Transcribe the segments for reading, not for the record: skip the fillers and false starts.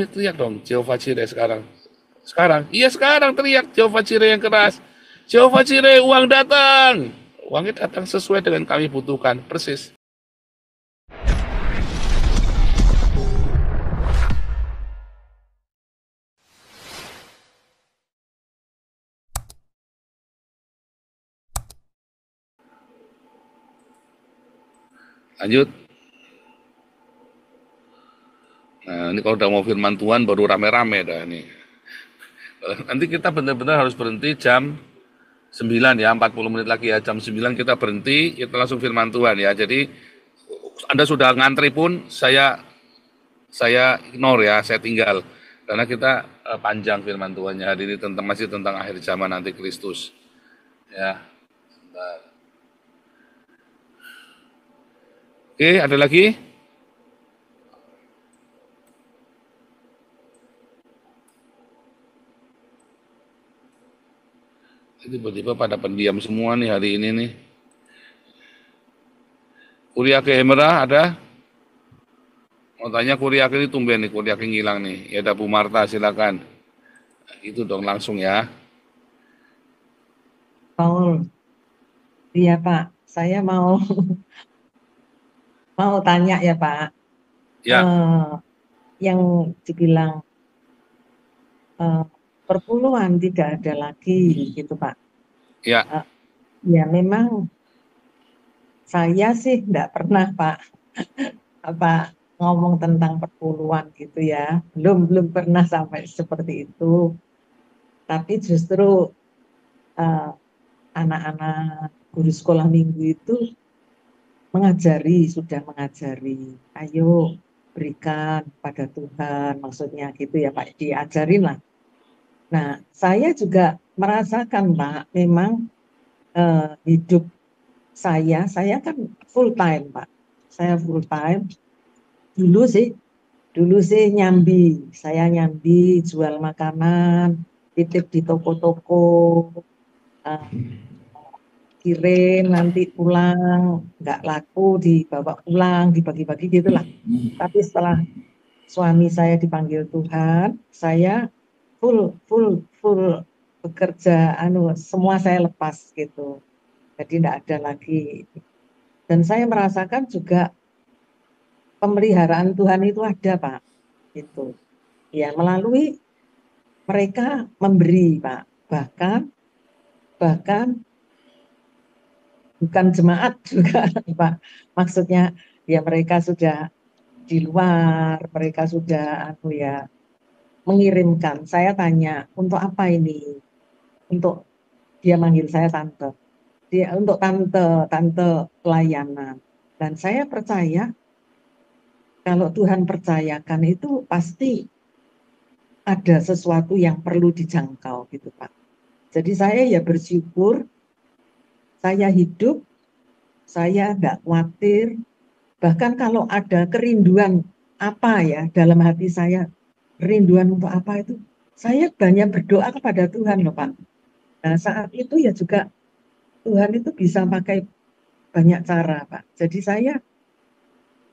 Teriak dong, Jehovah Jireh sekarang. Sekarang, iya sekarang teriak Jehovah Jireh yang keras. Jehovah Jireh, uang datang. Uangnya datang sesuai dengan kami butuhkan, persis. Lanjut. Nah, ini kalau udah mau firman Tuhan baru rame-rame dah ini. Nanti kita benar-benar harus berhenti jam 9 ya, 40 menit lagi ya. Jam 9 kita berhenti, kita langsung firman Tuhan ya. Jadi Anda sudah ngantri pun saya ignore ya, saya tinggal. Karena kita panjang firman Tuhannya hari ini masih tentang akhir zaman nanti Kristus. Ya. Oke, ada lagi? Tiba-tiba pada pendiam semua nih hari ini nih. Kuliah ke Hemera ada? Mau tanya Kuliah ini tumben nih, Kuliah ngilang nih. Ya ada Bu Marta, silakan. Itu dong langsung ya. Paul, iya Pak, saya mau tanya ya Pak, Ya, eh, yang dibilang eh, perpuluhan tidak ada lagi gitu Pak. ya. Eh, ya memang saya sih tidak pernah Pak apa ngomong tentang perpuluhan gitu ya, belum pernah sampai seperti itu. Tapi justru eh, anak-anak guru sekolah minggu itu sudah mengajari, ayo berikan pada Tuhan, maksudnya gitu ya Pak, diajarin lah. Nah, saya juga merasakan Pak, memang hidup saya kan full time Pak, saya full time, dulu sih, nyambi, saya nyambi, jual makanan, titip di toko-toko, uh, kirim nanti pulang, nggak laku dibawa pulang, dibagi-bagi gitulah. Tapi setelah suami saya dipanggil Tuhan, saya full full full bekerja, semua saya lepas gitu. Jadi tidak ada lagi. Dan saya merasakan juga pemeliharaan Tuhan itu ada, Pak. Itu. Ya, melalui mereka memberi, Pak. Bahkan bahkan bukan jemaat juga, Pak. Maksudnya ya mereka sudah di luar, mereka sudah ya mengirimkan. Saya tanya, untuk apa ini? Untuk dia manggil saya tante. Dia untuk tante pelayanan. Dan saya percaya kalau Tuhan percayakan itu pasti ada sesuatu yang perlu dijangkau gitu Pak. Jadi saya ya bersyukur, saya hidup, saya tidak khawatir. Bahkan kalau ada kerinduan apa ya dalam hati saya, kerinduan untuk apa itu, saya banyak berdoa kepada Tuhan loh Pak. Nah saat itu ya juga Tuhan itu bisa pakai banyak cara Pak. Jadi saya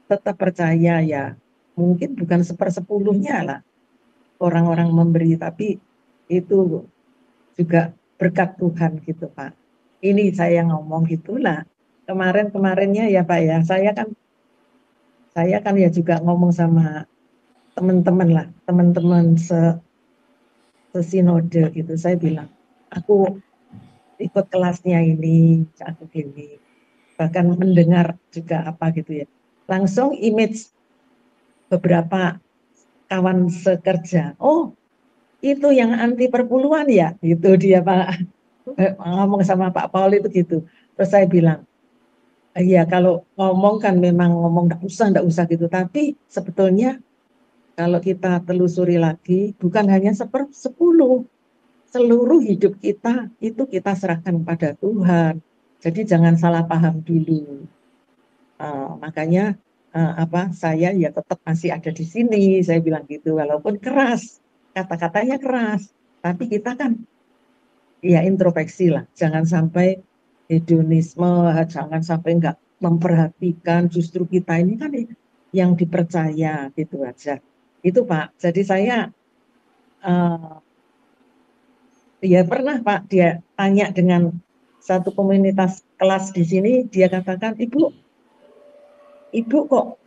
tetap percaya ya, mungkin bukan sepersepuluhnya lah orang-orang memberi, tapi itu juga berkat Tuhan gitu Pak. Ini saya ngomong gitulah. Kemarin-kemarinnya ya Pak ya, saya kan ya juga ngomong sama teman-teman lah, teman-teman sesinode gitu. Saya bilang, aku ikut kelasnya ini, aku gini. Bahkan mendengar juga apa gitu ya. Langsung image beberapa kawan sekerja. Oh, itu yang anti perpuluhan ya, gitu dia Pak. Ngomong sama Pak Paul itu gitu. Terus saya bilang, iya kalau ngomong kan memang ngomong enggak usah gitu. Tapi sebetulnya kalau kita telusuri lagi, bukan hanya sepersepuluh, seluruh hidup kita itu kita serahkan pada Tuhan. Jadi jangan salah paham dulu. Makanya saya ya tetap masih ada di sini. Saya bilang gitu, walaupun keras, kata-katanya keras, tapi kita kan ya introspeksi lah. Jangan sampai hedonisme, jangan sampai nggak memperhatikan. Justru kita ini kan yang dipercaya gitu aja. Itu Pak. Jadi saya ya pernah Pak, dia tanya dengan satu komunitas kelas di sini, dia katakan, ibu kok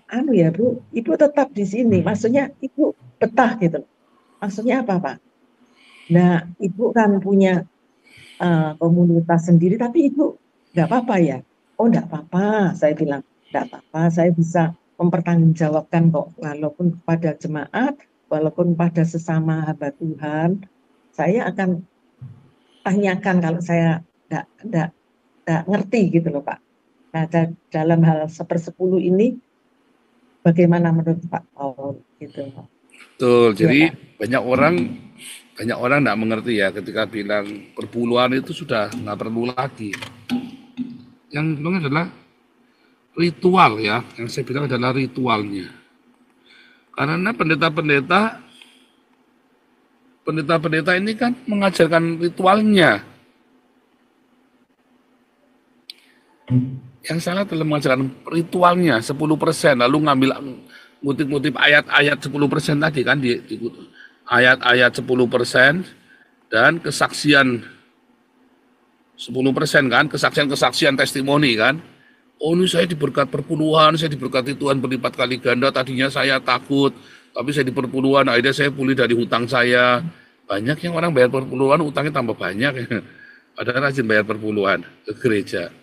anu ya Bu, ibu tetap di sini. Maksudnya ibu betah gitu. Maksudnya apa Pak? Nah, ibu kan punya komunitas sendiri, tapi ibu nggak apa-apa ya? Oh, nggak apa-apa, saya bilang. Nggak apa-apa, saya bisa mempertanggungjawabkan kok, walaupun kepada jemaat, walaupun pada sesama hamba Tuhan, saya akan tanyakan kalau saya nggak nggak ngerti gitu loh Pak. Nah, dalam hal sepersepuluh ini, bagaimana menurut Pak Paul gitu? Betul. Iya Jadi Pak. banyak orang nggak mengerti ya ketika bilang perpuluhan itu sudah nggak perlu lagi. Yang bilang adalah ritual ya. Yang saya bilang adalah ritualnya. Karena pendeta-pendeta ini kan mengajarkan ritualnya. Yang salah adalah mengajarkan ritualnya 10%, lalu ngambil ngutip-ngutip ayat-ayat 10% tadi kan ayat-ayat 10% dan kesaksian 10% kan, kesaksian-kesaksian testimoni kan. Oh ini saya diberkat perpuluhan, saya diberkati Tuhan berlipat kali ganda, tadinya saya takut, tapi saya di perpuluhan, akhirnya saya pulih dari hutang saya. Banyak yang orang bayar perpuluhan, utangnya tambah banyak. Padahal rajin bayar perpuluhan ke gereja.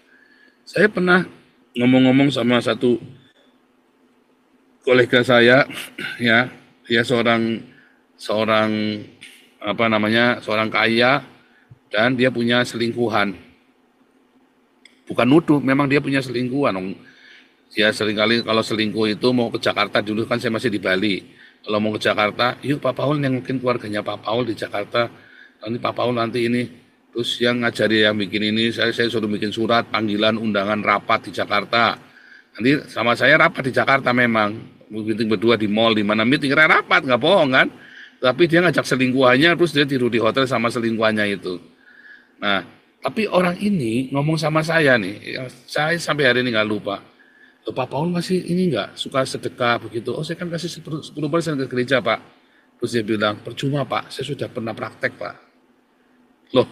Saya pernah ngomong-ngomong sama satu kolega saya, ya, dia seorang seorang apa namanya, seorang kaya dan dia punya selingkuhan. Bukan nuduh, memang dia punya selingkuhan. Dia seringkali kalau selingkuh itu mau ke Jakarta, dulu kan saya masih di Bali. Kalau mau ke Jakarta, yuk Pak Paul nengokin keluarganya Pak Paul di Jakarta. Nanti Pak Paul nanti ini, terus yang ngajari yang bikin ini, saya suruh bikin surat panggilan undangan rapat di Jakarta. Nanti sama saya rapat di Jakarta memang, meeting berdua di mall, di mana meeting rapat, nggak bohong kan. Tapi dia ngajak selingkuhannya, terus dia tidur di hotel sama selingkuhannya itu. Nah, tapi orang ini ngomong sama saya nih, saya sampai hari ini nggak lupa. Loh, Pak Paul masih ini nggak suka sedekah begitu? Oh saya kan kasih 10% ke gereja Pak. Terus dia bilang, percuma Pak, saya sudah pernah praktek Pak. Loh,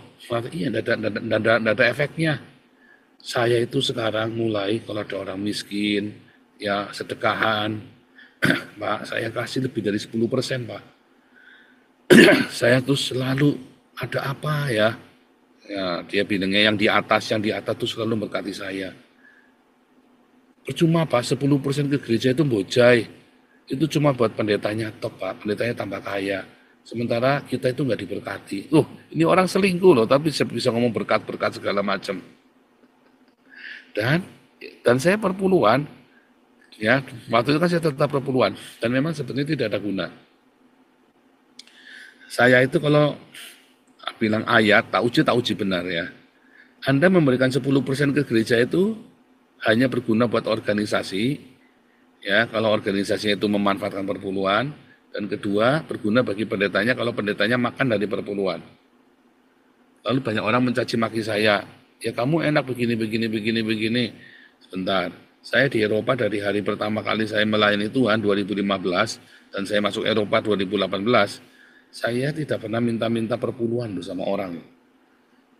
iya nggak ada efeknya. Saya itu sekarang mulai kalau ada orang miskin, ya sedekahan, Pak, saya kasih lebih dari 10% Pak. Saya tuh selalu ada apa ya? Ya, dia bilangnya yang di atas tuh selalu berkati saya. Percuma Pak, 10% ke gereja itu bojai. Itu cuma buat pendetanya top Pak, pendetanya tambah kaya. Sementara kita itu nggak diberkati. Ini orang selingkuh loh, tapi bisa ngomong berkat-berkat segala macam. Dan saya perpuluhan, ya waktu itu kan saya tetap perpuluhan. Dan memang sebenarnya tidak ada guna. Saya itu kalau bilang ayat, tak uji benar ya. Anda memberikan 10% ke gereja itu hanya berguna buat organisasi, ya kalau organisasinya itu memanfaatkan perpuluhan, dan kedua berguna bagi pendetanya kalau pendetanya makan dari perpuluhan. Lalu banyak orang mencaci maki saya, ya kamu enak begini. Sebentar, saya di Eropa dari hari pertama kali saya melayani Tuhan 2015 dan saya masuk Eropa 2018, saya tidak pernah minta-minta perpuluhan sama orang.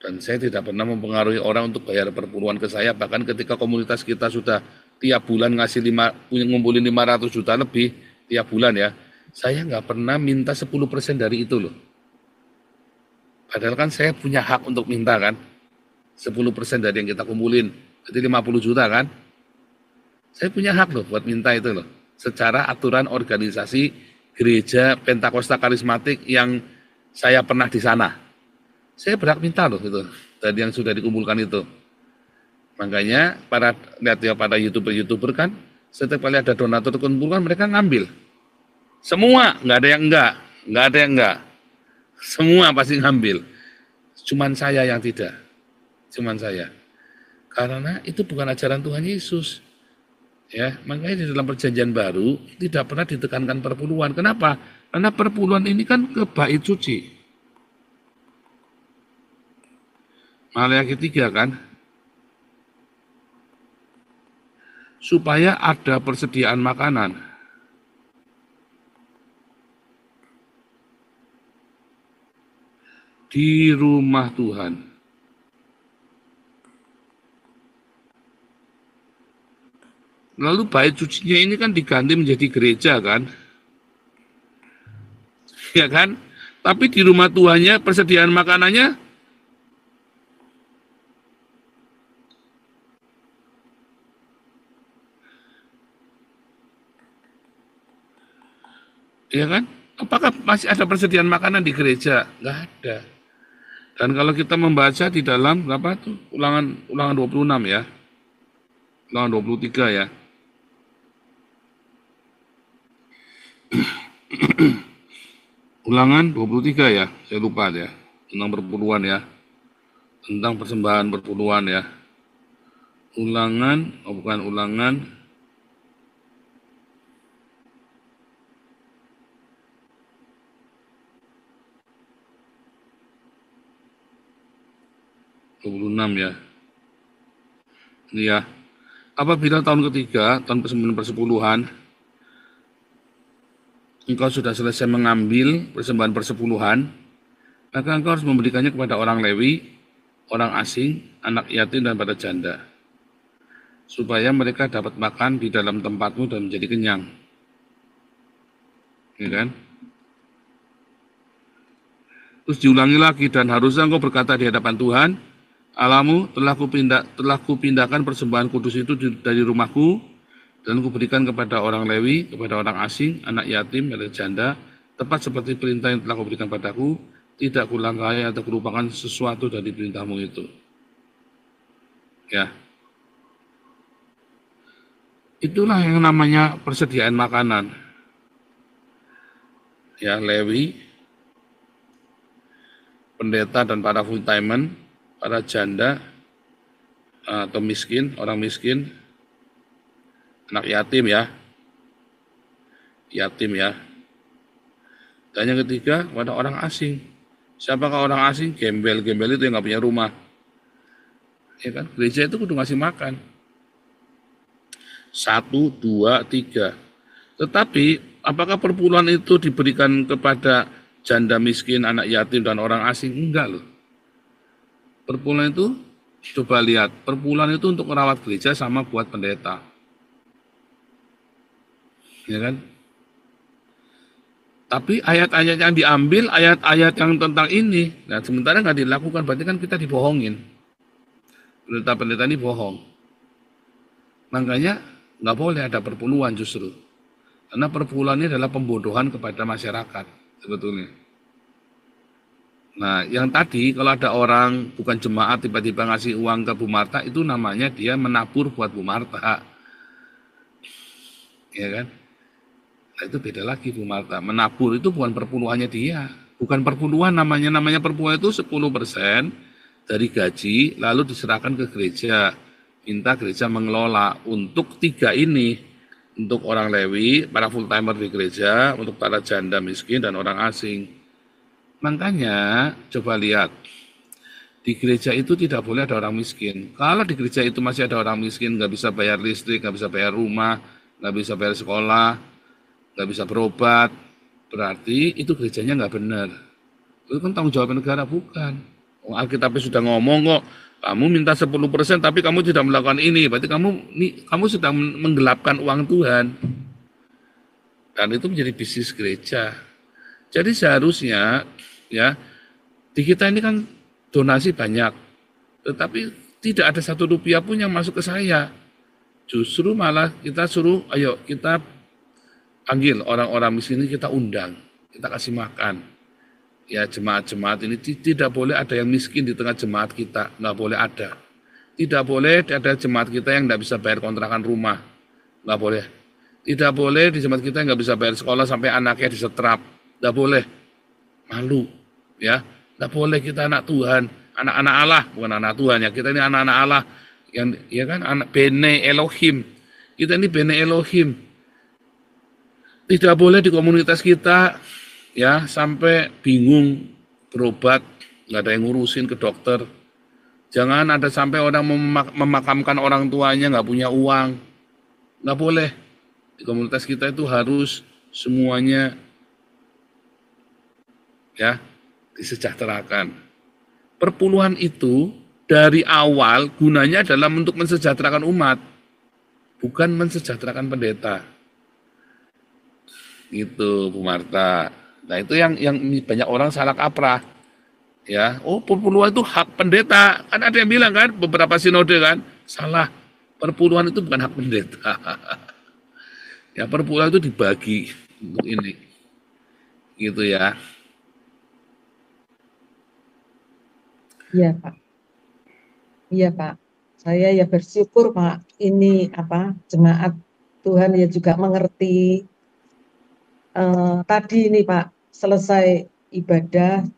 Dan saya tidak pernah mempengaruhi orang untuk bayar perpuluhan ke saya, bahkan ketika komunitas kita sudah tiap bulan ngasih ngumpulin 500 juta lebih tiap bulan ya, saya nggak pernah minta 10% dari itu loh. Padahal kan saya punya hak untuk minta kan, 10% dari yang kita kumpulin, jadi 50 juta kan. Saya punya hak loh buat minta itu loh, secara aturan organisasi gereja Pentakosta Karismatik yang saya pernah di sana. Saya berhak minta loh itu dari yang sudah dikumpulkan itu. Makanya lihat ya pada youtuber kan, setiap kali ada donatur kumpulkan mereka ngambil. Semua, nggak ada yang enggak. Semua pasti ngambil. Cuman saya yang tidak. Cuman saya. Karena itu bukan ajaran Tuhan Yesus. Ya, makanya di dalam perjanjian baru tidak pernah ditekankan perpuluhan. Kenapa? Karena perpuluhan ini kan ke bait suci. Maleakhi 3 kan, supaya ada persediaan makanan. di rumah Tuhan. Lalu bait sucinya ini kan diganti menjadi gereja kan? Ya kan? Tapi di rumah Tuhannya persediaan makanannya ya kan? Apakah masih ada persediaan makanan di gereja? Enggak ada. Dan kalau kita membaca di dalam berapa tuh? Ulangan 26 ya. Ulangan 23 ya. Ulangan 23 ya. Saya lupa ya. Tentang perpuluhan ya. Tentang persembahan perpuluhan ya. Ulangan, oh bukan ulangan. Ya. Ini ya. Apabila tahun ketiga, tahun ke-9 persepuluhan, engkau sudah selesai mengambil persembahan persepuluhan, maka engkau harus memberikannya kepada orang Lewi, orang asing, anak yatim, dan pada janda, supaya mereka dapat makan di dalam tempatmu dan menjadi kenyang. Ya kan? Terus diulangi lagi, dan harusnya engkau berkata di hadapan Tuhan, Allahmu, telah kupindahkan persembahan kudus itu dari rumahku, dan kuberikan kepada orang Lewi, kepada orang asing, anak yatim, dan janda, tepat seperti perintah yang telah kuberikan padaku, tidak kulangkai atau kulupakan sesuatu dari perintahmu itu. Ya. Itulah yang namanya persediaan makanan. Ya, Lewi, pendeta dan para full-timer, para janda atau miskin, orang miskin, anak yatim ya. Yatim ya. Dan yang ketiga, kepada orang asing. Siapakah orang asing? Gembel-gembel itu yang nggak punya rumah. Ya kan? Gereja itu kudu ngasih makan. 1, 2, 3. Tetapi apakah perpuluhan itu diberikan kepada janda miskin, anak yatim, dan orang asing? Enggak loh. Perpuluhan itu, coba lihat, perpuluhan itu untuk merawat gereja sama buat pendeta. Ya kan? Tapi ayat-ayat yang diambil, ayat-ayat yang tentang ini, nah sementara nggak dilakukan, berarti kan kita dibohongin. Pendeta-pendeta ini bohong. Makanya nggak boleh ada perpuluhan justru. Karena perpuluhan ini adalah pembodohan kepada masyarakat, sebetulnya. Nah, yang tadi kalau ada orang bukan jemaat tiba-tiba ngasih uang ke Bu Marta, itu namanya dia menabur buat Bu Marta. Ya kan? Nah, itu beda lagi Bu Marta. Menabur itu bukan perpuluhannya dia. Bukan perpuluhan namanya perpuluhan itu 10% dari gaji lalu diserahkan ke gereja. Minta gereja mengelola untuk 3 ini. Untuk orang Lewi, para full-timer di gereja, untuk para janda miskin dan orang asing. Makanya coba lihat, di gereja itu tidak boleh ada orang miskin. Kalau di gereja itu masih ada orang miskin, nggak bisa bayar listrik, nggak bisa bayar rumah, nggak bisa bayar sekolah, nggak bisa berobat, berarti itu gerejanya nggak benar. Itu kan tanggung jawab negara, bukan. Alkitabnya sudah ngomong kok, kamu minta 10% tapi kamu tidak melakukan ini, berarti kamu sedang menggelapkan uang Tuhan. Dan itu menjadi bisnis gereja. Jadi seharusnya ya di kita ini kan donasi banyak, tetapi tidak ada 1 rupiah pun yang masuk ke saya. Justru malah kita suruh, ayo kita panggil orang-orang miskin ini, kita undang, kita kasih makan. Ya jemaat-jemaat ini tidak boleh ada yang miskin di tengah jemaat kita, nggak boleh ada. Tidak boleh ada jemaat kita yang nggak bisa bayar kontrakan rumah, nggak boleh. Tidak boleh di jemaat kita yang nggak bisa bayar sekolah sampai anaknya disetrap, nggak boleh. Malu, ya. Nggak boleh, kita anak Tuhan, anak-anak Allah, bukan anak Tuhan ya. Kita ini anak-anak Allah, yang ya kan, anak Bene Elohim. Kita ini Bene Elohim. Tidak boleh di komunitas kita ya sampai bingung berobat, nggak ada yang ngurusin ke dokter. Jangan ada sampai orang memakamkan orang tuanya nggak punya uang, nggak boleh. Di komunitas kita itu harus semuanya ya disejahterakan. Perpuluhan itu dari awal gunanya adalah untuk mensejahterakan umat, bukan mensejahterakan pendeta. Gitu, Bu Marta. Nah, itu yang banyak orang salah kaprah. Ya, oh perpuluhan itu hak pendeta. Kan ada yang bilang kan, beberapa sinode kan, salah. Perpuluhan itu bukan hak pendeta. Ya, perpuluhan itu dibagi untuk ini. Gitu ya. Iya, Pak. Iya, Pak. Saya ya bersyukur, Pak. Ini apa jemaat Tuhan ya juga mengerti. Tadi ini, Pak, selesai ibadah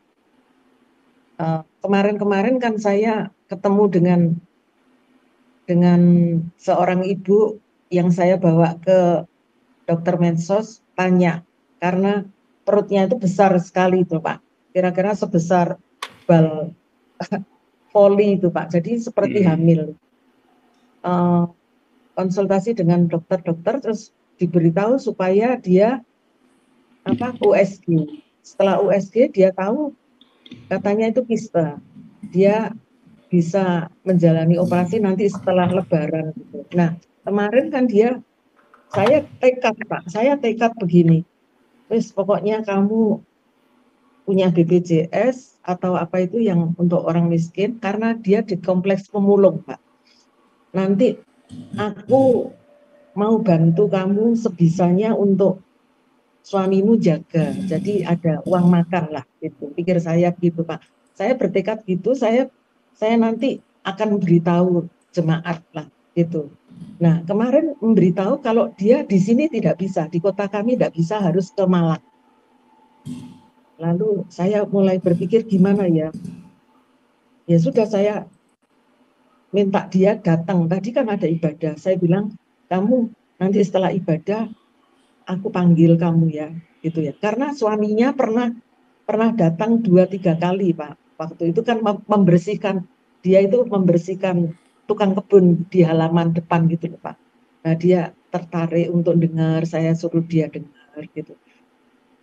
kemarin-kemarin kan saya ketemu dengan seorang ibu yang saya bawa ke dokter Mensos, tanya karena perutnya itu besar sekali itu, Pak. Kira-kira sebesar bal voli itu, Pak. Jadi seperti hamil. Konsultasi dengan dokter-dokter terus diberitahu supaya dia USG. Setelah USG dia tahu katanya itu kista. Dia bisa menjalani operasi nanti setelah lebaran gitu. Nah, kemarin kan saya tekad, Pak. Saya tekad begini. Terus pokoknya kamu punya BPJS atau apa itu yang untuk orang miskin karena dia di kompleks pemulung, Pak. Nanti aku mau bantu kamu sebisanya untuk suamimu jaga. Jadi ada uang makan lah gitu. Pikir saya gitu, Pak. Saya bertekad gitu, saya nanti akan beritahu jemaat lah gitu. Nah, kemarin memberitahu kalau dia di sini tidak bisa, di kota kami tidak bisa, harus ke Malang. Lalu saya mulai berpikir gimana ya. Ya sudah saya minta dia datang. Tadi kan ada ibadah. Saya bilang, kamu nanti setelah ibadah aku panggil kamu ya, gitu ya. Karena suaminya pernah datang 2-3 kali, Pak. Waktu itu kan membersihkan, dia itu membersihkan tukang kebun di halaman depan gitu loh, Pak. Nah, dia tertarik untuk dengar, saya suruh dia dengar gitu.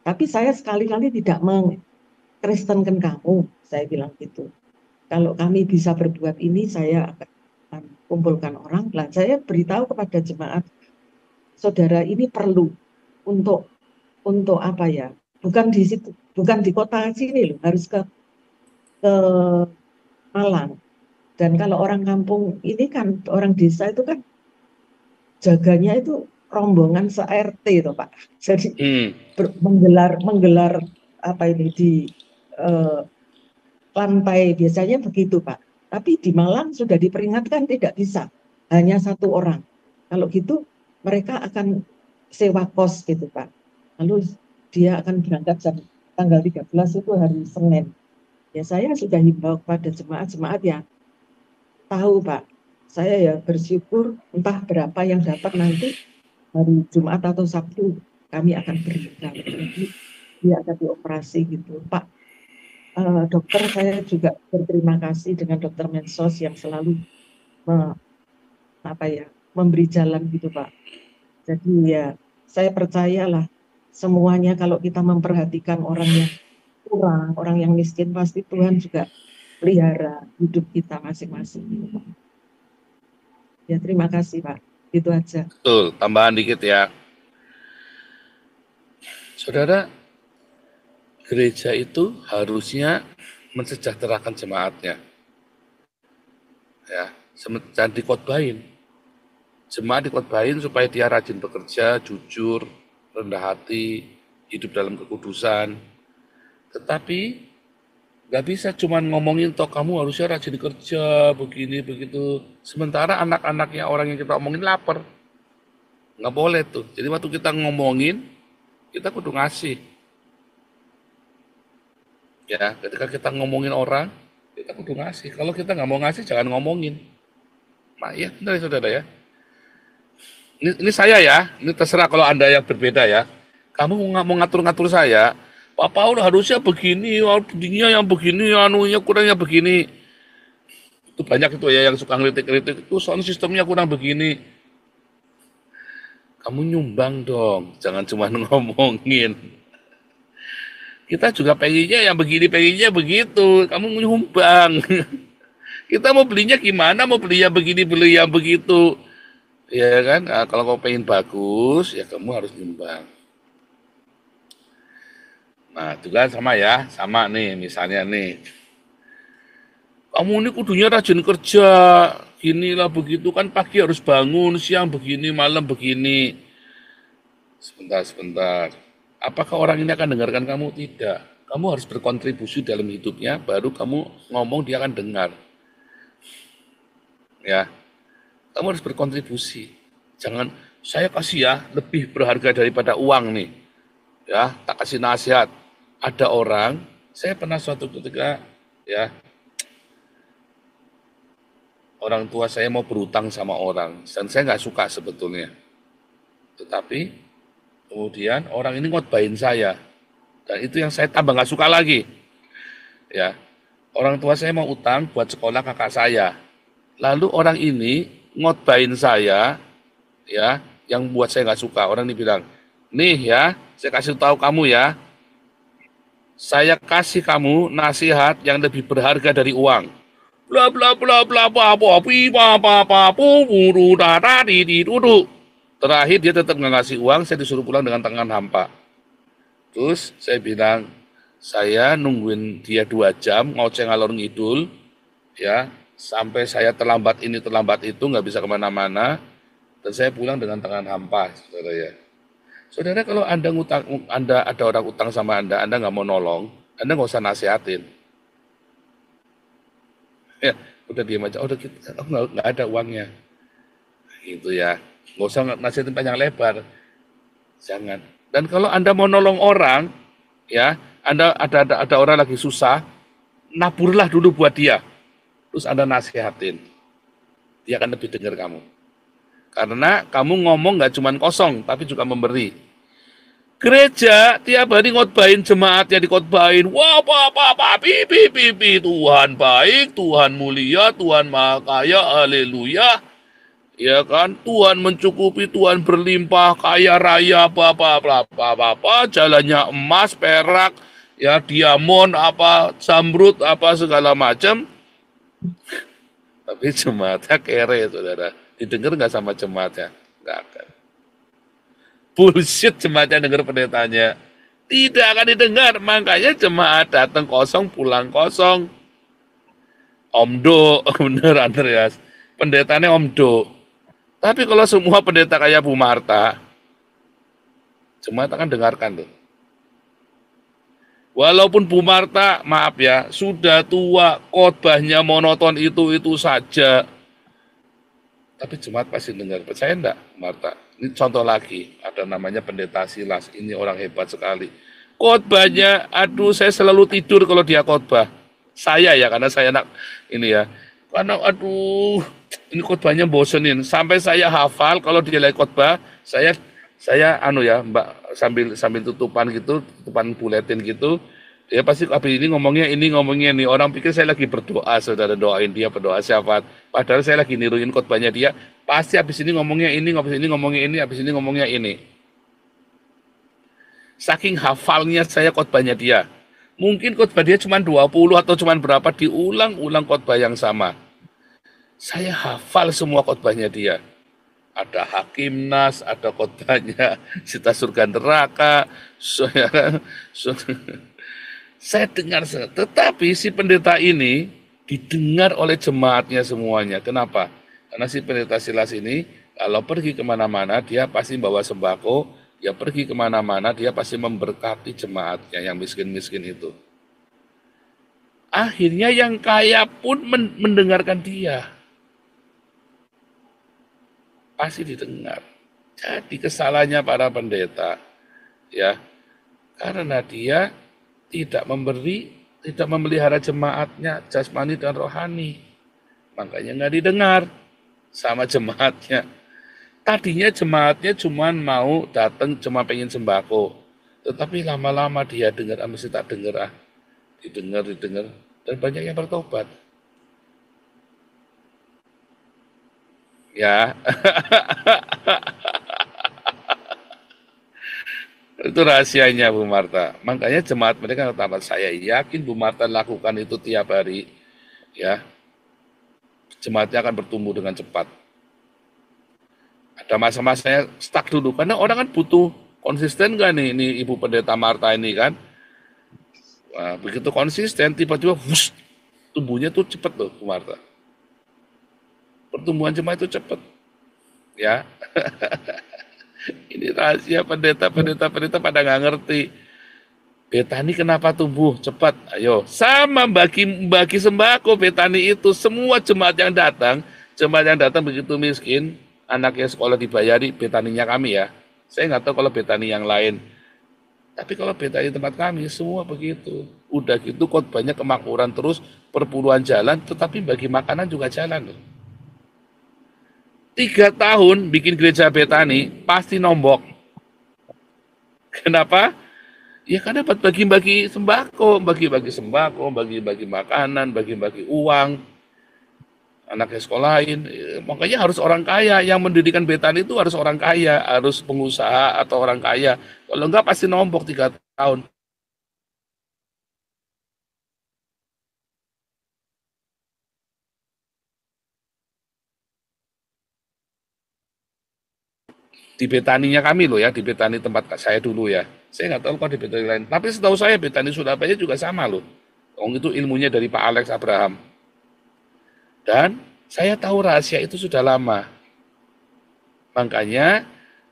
Tapi saya sekali-kali tidak mengkristenkan kamu, saya bilang gitu. Kalau kami bisa berbuat ini, saya akan kumpulkan orang. Lah, saya beritahu kepada jemaat, saudara ini perlu untuk apa ya? Bukan di situ, bukan di kota sini loh, harus ke Malang. Dan kalau orang kampung ini kan orang desa itu kan jaganya itu rombongan se-RT itu, Pak. Jadi menggelar apa ini di eh, lantai biasanya begitu, Pak. Tapi di Malang sudah diperingatkan tidak bisa, hanya satu orang. Kalau gitu mereka akan sewa kos gitu, Pak. Lalu dia akan berangkat tanggal 13 itu hari Senin. Ya saya sudah himbau kepada jemaat-jemaat ya tahu, Pak. Saya ya bersyukur entah berapa yang dapat nanti hari Jumat atau Sabtu kami akan berikan. Jadi dia akan dioperasi gitu, Pak. Dokter saya juga berterima kasih dengan dokter Mensos yang selalu memberi jalan gitu, Pak. Jadi ya saya percayalah semuanya kalau kita memperhatikan orang yang kurang, orang yang miskin pasti Tuhan juga pelihara hidup kita masing-masing. Ya terima kasih, Pak. Itu aja. Betul, tambahan dikit ya. Saudara, gereja itu harusnya mensejahterakan jemaatnya. Ya, jangan dikotbahin. Jemaat dikotbahin supaya dia rajin bekerja, jujur, rendah hati, hidup dalam kekudusan. Tetapi nggak bisa cuma ngomongin toh kamu harusnya rajin kerja, begini, begitu. Sementara anak-anaknya orang yang kita omongin lapar. Nggak boleh tuh. Jadi waktu kita ngomongin, kita kudu ngasih. Ya, ketika kita ngomongin orang, kita kudu ngasih. Kalau kita nggak mau ngasih, jangan ngomongin. Nah, ya, benar ya, saudara ya. Ini saya ya, ini terserah kalau Anda yang berbeda ya. Kamu mau ngatur-ngatur saya, Pak Paul harusnya begini, begininya yang begini, anunya kurangnya begini. Itu banyak itu ya yang suka ngeritik-ngeritik, itu soal sistemnya kurang begini. Kamu nyumbang dong, jangan cuma ngomongin. Kita juga pengennya yang begini, pengennya begitu. Kamu nyumbang. Kita mau belinya gimana? Mau beli yang begini, beli yang begitu. Ya kan? Nah, kalau kau pengen bagus, ya kamu harus nyumbang. Nah, juga sama ya. Sama nih, misalnya nih. Kamu ini kudunya rajin kerja. Gini lah begitu kan pagi harus bangun, siang begini, malam begini. Sebentar, sebentar. Apakah orang ini akan dengarkan kamu? Tidak. Kamu harus berkontribusi dalam hidupnya, baru kamu ngomong dia akan dengar. Ya, kamu harus berkontribusi. Jangan saya kasih ya lebih berharga daripada uang nih. Ya, tak kasih nasihat. Ada orang, saya pernah suatu ketika ya orang tua saya mau berutang sama orang dan saya nggak suka sebetulnya. Tetapi kemudian orang ini ngotbahin saya dan itu yang saya tambah nggak suka lagi. Ya, orang tua saya mau utang buat sekolah kakak saya. Lalu orang ini ngotbahin saya, ya, yang buat saya nggak suka. Orang ini bilang, nih ya, saya kasih tahu kamu ya, saya kasih kamu nasihat yang lebih berharga dari uang. Bla bla bla bla bla bla pi pa pa pa pu buru da da di duduk. Terakhir dia tetap nggak ngasih uang, saya disuruh pulang dengan tangan hampa. Terus saya bilang, saya nungguin dia 2 jam, ngoceh ngalor ngidul, ya, sampai saya terlambat ini terlambat itu, nggak bisa kemana-mana, dan saya pulang dengan tangan hampa, saudara ya. Saudara, kalau Anda ada orang utang sama Anda nggak mau nolong, Anda nggak usah nasihatin. Ya, udah diam aja, udah kita, oh, nggak ada uangnya. Gitu ya. Nggak usah nasihatin panjang lebar, jangan. Dan kalau Anda mau nolong orang, ya, Anda ada orang lagi susah, naburlah dulu buat dia. Terus Anda nasihatin. Dia akan lebih dengar kamu. Karena kamu ngomong nggak cuma kosong, tapi juga memberi. Gereja tiap hari ngotbahin jemaat yang dikotbahin. Wah, apa, pipi, Tuhan baik, Tuhan mulia, Tuhan maha kaya, haleluya. Ya kan, Tuhan mencukupi, Tuhan berlimpah, kaya raya, apa, jalannya emas, perak, ya diamond, apa, zamrud, apa segala macam. Tapi jemaatnya kere, saudara. Didengar nggak sama jemaatnya? Nggak akan. Bullshit jemaatnya dengar pendetanya. Tidak akan didengar. Makanya jemaat datang kosong, pulang kosong. Omdo, bener Andreas. Pendetanya omdo. Tapi kalau semua pendeta kayak Bu Marta, jemaat akan dengarkan tuh. Walaupun Bu Marta, maaf ya, sudah tua, khotbahnya monoton itu saja. Tapi jemaat pasti dengar. Percaya enggak, Marta? Ini contoh lagi, ada namanya pendeta Silas. Ini orang hebat sekali. Khotbahnya, aduh saya selalu tidur kalau dia khotbah. Saya ya, karena saya anak ini ya. Karena aduh, ini khotbahnya bosenin. Sampai saya hafal kalau dia lagi khotbah, saya anu ya, Mbak, sambil sambil tutupan gitu, tutupan buletin gitu. Dia pasti habis ini ngomongnya ini. Orang pikir saya lagi berdoa, saudara doain dia berdoa syafaat. Padahal saya lagi niruin khotbahnya dia. Pasti habis ini ngomongnya ini, habis ini ngomongnya ini, habis ini ngomongnya ini. Saking hafalnya saya khotbahnya dia. Mungkin khotbah dia cuma 20 atau cuma berapa, diulang-ulang khotbah yang sama. Saya hafal semua khotbahnya dia. Ada Hakimnas, ada khotbahnya Sita Surga Neraka, saya dengar, tetapi si pendeta ini didengar oleh jemaatnya semuanya. Kenapa? Karena si pendeta Silas ini kalau pergi kemana-mana dia pasti bawa sembako, dia pergi kemana-mana dia pasti memberkati jemaatnya yang miskin-miskin itu. Akhirnya yang kaya pun mendengarkan dia. Pasti didengar. Jadi kesalahannya para pendeta, ya, karena dia tidak memberi, tidak memelihara jemaatnya jasmani dan rohani. Makanya nggak didengar sama jemaatnya. Tadinya jemaatnya cuma mau datang cuma pengen sembako. Tetapi lama-lama dia dengar, mesti tak dengar ah. Didengar. Dan banyak yang bertobat. Ya, Itu rahasianya Bu Marta. Makanya jemaat mereka kata saya yakin Bu Marta lakukan itu tiap hari, ya jemaatnya akan bertumbuh dengan cepat. Ada masa-masanya stuck dulu karena orang kan butuh konsisten kan nih ini Ibu Pendeta Marta ini kan. Wah, begitu konsisten tiba-tiba tumbuhnya tuh cepet loh Bu Marta. Pertumbuhan jemaat itu cepet ya. Ini rahasia pendeta pada nggak ngerti. Betani kenapa tumbuh cepat? Ayo, sama bagi sembako Betani itu semua jemaat yang datang begitu miskin, anaknya sekolah dibayari, Betaninya kami ya. Saya nggak tahu kalau Betani yang lain. Tapi kalau Betani tempat kami semua begitu. Udah gitu khotbahnya kemakmuran terus, perpuluhan jalan, tetapi bagi makanan juga jalan loh. 3 tahun bikin gereja Betani pasti nombok. Kenapa? Ya karena dapat bagi-bagi sembako, bagi-bagi makanan, bagi-bagi uang, anaknya sekolahin. Makanya harus orang kaya, yang mendirikan Betani itu harus orang kaya, harus pengusaha atau orang kaya. Kalau enggak pasti nombok 3 tahun. Di Betaninya kami loh ya, di Betani tempat saya dulu ya. Saya nggak tahu kalau di Betani lain. Tapi setahu saya Betani Surabaya juga sama loh. Itu ilmunya dari Pak Alex Abraham. Dan saya tahu rahasia itu sudah lama. Makanya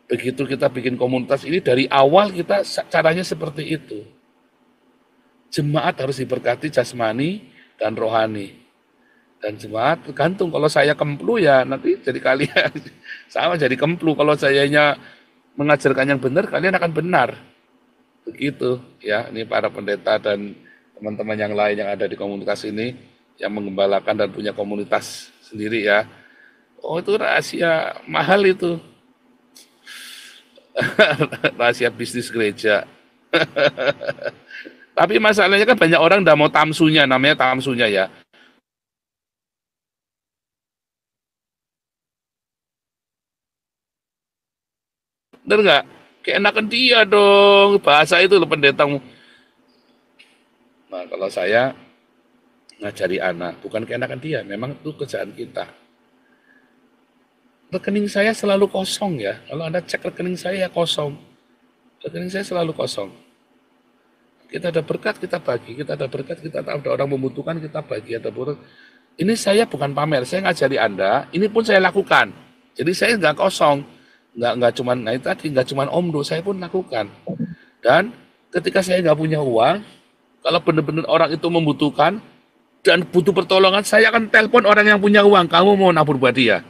begitu kita bikin komunitas ini dari awal kita caranya seperti itu. Jemaat harus diberkati jasmani dan rohani. Dan jemaat tergantung kalau saya kemplu ya nanti jadi kalian sama jadi kemplu. Kalau sayanya mengajarkan yang benar kalian akan benar. Begitu ya. Ini para pendeta dan teman-teman yang lain yang ada di komunitas ini yang mengembalakan dan punya komunitas sendiri ya. Oh itu rahasia mahal itu. Rahasia bisnis gereja. Tapi masalahnya kan banyak orang udah mau tamsunya, namanya tamsunya ya. Bener nggak? Keenakan dia dong, bahasa itu loh pendeta. Nah kalau saya ngajari anak, bukan keenakan dia, memang itu kerjaan kita. Rekening saya selalu kosong ya, kalau Anda cek rekening saya kosong. Rekening saya selalu kosong. Kita ada berkat, kita bagi. Kita ada berkat, kita tahu ada orang membutuhkan, kita bagi. Ada berkat. Ini saya bukan pamer, saya ngajari Anda, ini pun saya lakukan. Jadi saya nggak kosong, nggak cuman, nah itu tadi nggak cuman omdo, saya pun lakukan. Dan ketika saya nggak punya uang, kalau benar-benar orang itu membutuhkan dan butuh pertolongan, saya akan telepon orang yang punya uang, kamu mau nabur buat dia.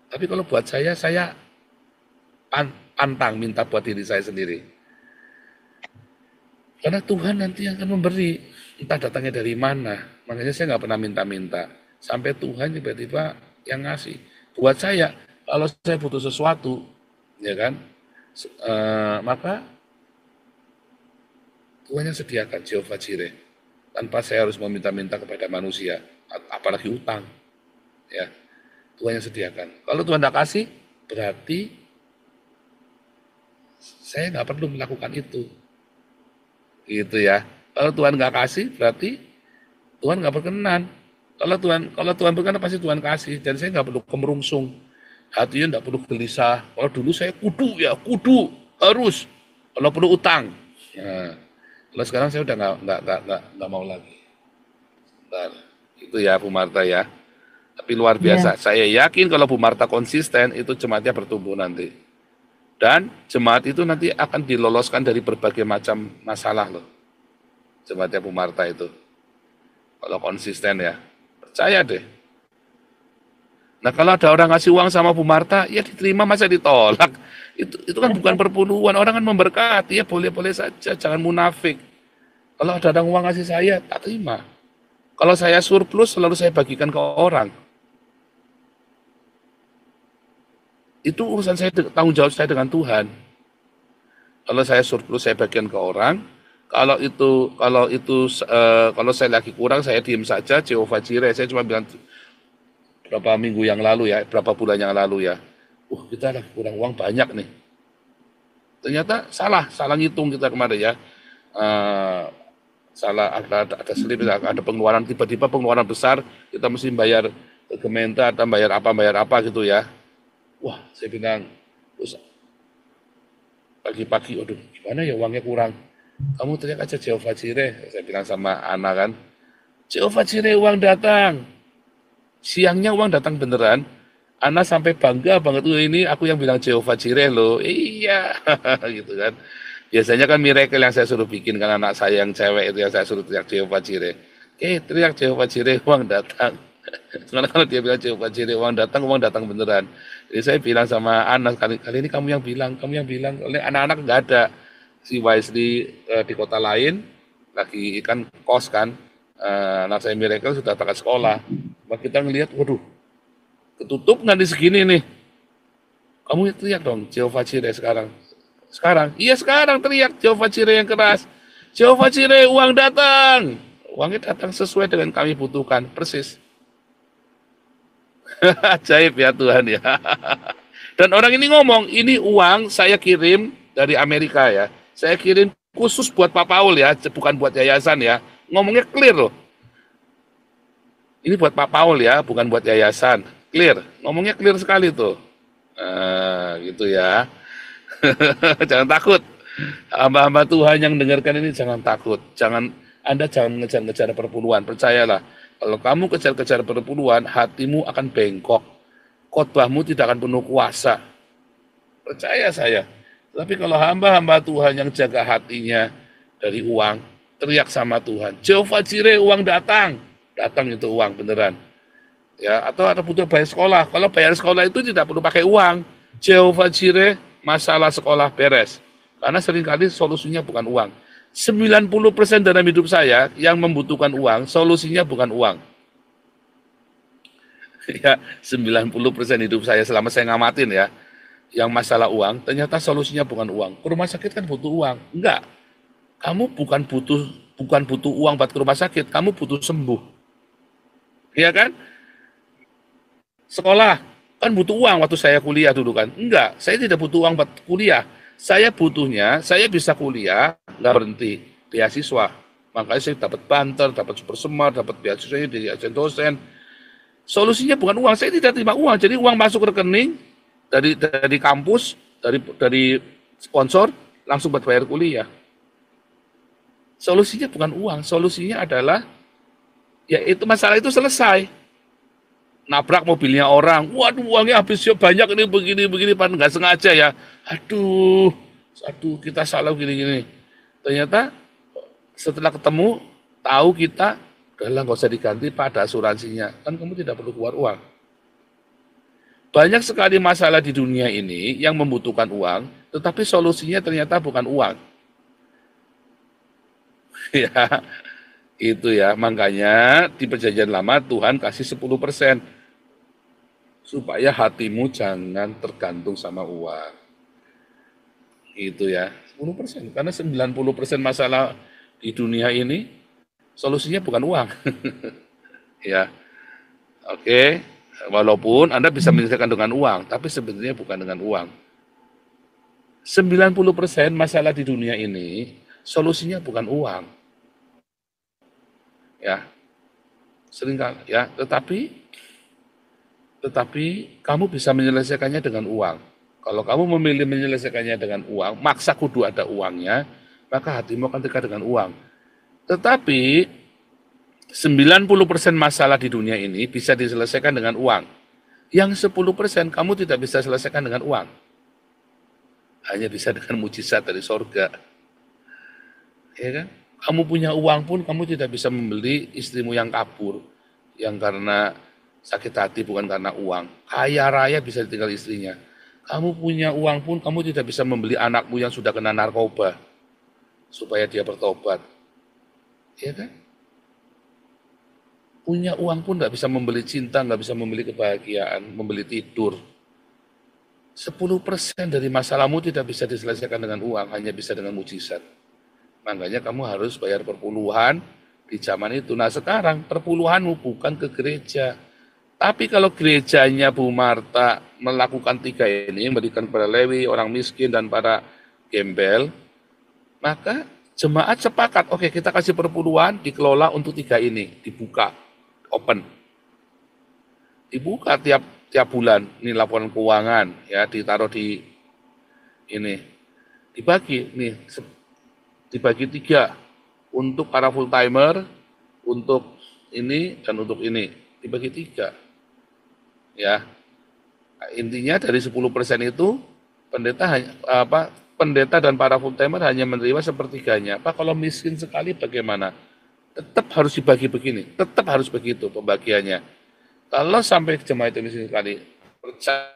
Tapi kalau buat saya pantang minta buat diri saya sendiri. Karena Tuhan nanti yang akan memberi, entah datangnya dari mana. Makanya saya nggak pernah minta-minta. Sampai Tuhan tiba-tiba yang ngasih. Buat saya, kalau saya butuh sesuatu, ya kan, maka Tuhan yang sediakan, Jehovah Jireh. Tanpa saya harus meminta-minta kepada manusia, apalagi utang. Ya, Tuhan yang sediakan. Kalau Tuhan tidak kasih, berarti saya nggak perlu melakukan itu. Gitu ya. Kalau Tuhan nggak kasih, berarti Tuhan nggak berkenan. Kalau Tuhan berkenan pasti Tuhan kasih. Dan saya nggak perlu kemerungsung. Hatinya nggak perlu gelisah. Kalau dulu saya kudu harus. Kalau perlu utang. Nah, kalau sekarang saya udah nggak mau lagi. Bentar. Itu ya Bu Marta ya. Tapi luar biasa. Ya, Saya yakin kalau Bu Marta konsisten, itu jemaatnya bertumbuh nanti. Dan jemaat itu nanti akan diloloskan dari berbagai macam masalah loh. Jemaatnya Bu Marta itu. Kalau konsisten ya. Percaya deh. Nah kalau ada orang ngasih uang sama Bu Marta, ya diterima masa ditolak. Itu kan bukan perpuluhan. Orang kan memberkati, ya boleh-boleh saja. Jangan munafik. Kalau ada orang uang ngasih saya, tak terima. Kalau saya surplus, selalu saya bagikan ke orang. Itu urusan saya, tanggung jawab saya dengan Tuhan. Kalau saya surplus saya bagian ke orang. Kalau saya lagi kurang saya diem saja. Jehovah Jireh. Saya cuma bilang berapa bulan yang lalu ya. Kita lagi kurang uang banyak nih. Ternyata salah ngitung kita kemarin ya. Eh, Salah ada selip, ada pengeluaran, tiba-tiba pengeluaran besar, kita mesti bayar ke Kementerian atau bayar apa gitu ya. Wah, saya bilang, terus pagi-pagi, aduh gimana ya uangnya kurang. Kamu teriak aja Jehovah Jireh, saya bilang sama Ana kan. Jehovah Jireh uang datang. Siangnya uang datang beneran. Ana sampai bangga banget, ini aku yang bilang Jehovah Jireh loh. Iya, gitu kan. Biasanya kan miracle yang saya suruh bikin, kan anak saya yang cewek itu yang saya suruh teriak Jehovah Jireh. Teriak Jehovah Jireh, uang datang. Sekarang kalau dia bilang Jehovah Jireh, uang datang beneran. Jadi saya bilang sama anak, kali ini kamu yang bilang. Oleh anak-anak nggak ada. Si Wisely di kota lain, lagi kan kos kan. Anak saya miracle sudah berangkat sekolah. Maka kita ngelihat, waduh, ketutup nggak di segini nih. Kamu teriak dong Jehovah Jireh sekarang. Sekarang, iya sekarang teriak Jehovah Jireh yang keras. Jehovah Jireh, uang datang. Uangnya datang sesuai dengan kami butuhkan, persis. Ajaib ya Tuhan ya. Dan orang ini ngomong, ini uang saya kirim dari Amerika ya. Saya kirim khusus buat Pak Paul ya, bukan buat yayasan ya. Ngomongnya clear loh. Ini buat Pak Paul ya, bukan buat yayasan. Clear, ngomongnya clear sekali tuh. Gitu ya. Jangan takut. Hamba-hamba Tuhan yang dengarkan ini jangan takut. Anda jangan ngejar-ngejar perpuluhan. Percayalah, kalau kamu kejar-kejar perpuluhan, hatimu akan bengkok. Khotbahmu tidak akan penuh kuasa. Percaya saya. Tapi kalau hamba-hamba Tuhan yang jaga hatinya dari uang, teriak sama Tuhan, Jehovah Jireh uang datang. Datang itu uang beneran. Ya, atau ada butuh bayar sekolah. Kalau bayar sekolah itu tidak perlu pakai uang. Jehovah Jireh, masalah sekolah beres. Karena seringkali solusinya bukan uang. 90% dalam hidup saya yang membutuhkan uang, solusinya bukan uang. Ya, 90% hidup saya selama saya ngamatin ya, yang masalah uang, ternyata solusinya bukan uang. Ke rumah sakit kan butuh uang. Enggak. Kamu bukan butuh uang buat ke rumah sakit, kamu butuh sembuh. Iya kan? Sekolah kan butuh uang waktu saya kuliah dulu kan. Enggak, saya tidak butuh uang buat kuliah. Saya butuhnya, saya bisa kuliah, nggak berhenti, beasiswa. Makanya saya dapat banter, dapat super semar, dapat beasiswa dari agen dosen. Solusinya bukan uang, saya tidak terima uang. Jadi uang masuk rekening dari kampus, dari sponsor, langsung buat bayar kuliah. Solusinya bukan uang, solusinya adalah, ya itu masalah itu selesai. Nabrak mobilnya orang, waduh uangnya habis ya banyak ini begini pan nggak sengaja ya, aduh kita salah gini. Ternyata setelah ketemu tahu kita, udahlah nggak usah diganti pada asuransinya, kan kamu tidak perlu keluar uang. Banyak sekali masalah di dunia ini yang membutuhkan uang, tetapi solusinya ternyata bukan uang. Ya, itu ya, makanya di perjanjian lama Tuhan kasih 10%. Supaya hatimu jangan tergantung sama uang. Itu ya, 10%. Karena 90% masalah di dunia ini, solusinya bukan uang. Ya, oke. Walaupun Anda bisa menyelesaikan dengan uang, tapi sebenarnya bukan dengan uang. 90% masalah di dunia ini, solusinya bukan uang. Ya, seringkali ya, tetapi kamu bisa menyelesaikannya dengan uang. Kalau kamu memilih menyelesaikannya dengan uang, maksa kudu ada uangnya, maka hatimu akan dekat dengan uang. Tetapi 90% masalah di dunia ini bisa diselesaikan dengan uang. Yang 10% kamu tidak bisa selesaikan dengan uang. Hanya bisa dengan mujizat dari sorga. Ya kan? Kamu punya uang pun kamu tidak bisa membeli istrimu yang kabur, yang karena sakit hati bukan karena uang. Kaya raya bisa ditinggal istrinya. Kamu punya uang pun kamu tidak bisa membeli anakmu yang sudah kena narkoba supaya dia bertobat. Ya kan? Punya uang pun nggak bisa membeli cinta, nggak bisa membeli kebahagiaan, membeli tidur. 10% dari masalahmu tidak bisa diselesaikan dengan uang, hanya bisa dengan mujizat. Makanya kamu harus bayar perpuluhan di zaman itu. Nah sekarang perpuluhanmu bukan ke gereja. Tapi kalau gerejanya Bu Marta melakukan 3 ini, memberikan kepada Lewi, orang miskin, dan para gembel, maka jemaat sepakat, oke kita kasih perpuluhan dikelola untuk 3 ini, dibuka, open. Dibuka tiap bulan, ini laporan keuangan, ya ditaruh di ini, dibagi 3, untuk para full timer, untuk ini, dan untuk ini, dibagi 3. Ya, intinya dari 10% itu, pendeta dan para full timer hanya menerima sepertiganya. Pak, kalau miskin sekali bagaimana? Tetap harus dibagi begini, tetap harus begitu pembagiannya. Kalau sampai jemaah itu miskin sekali, percaya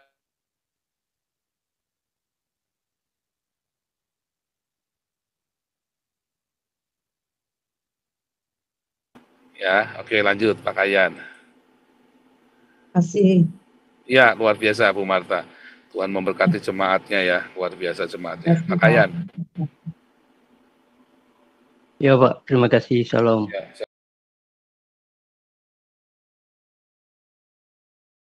ya. Oke, lanjut Pak Kayan. Masih. Ya, luar biasa Bu Marta. Tuhan memberkati jemaatnya ya, luar biasa jemaatnya. Masih, Pak Pak. Kayan. Ya Pak, terima kasih. Shalom. Ya,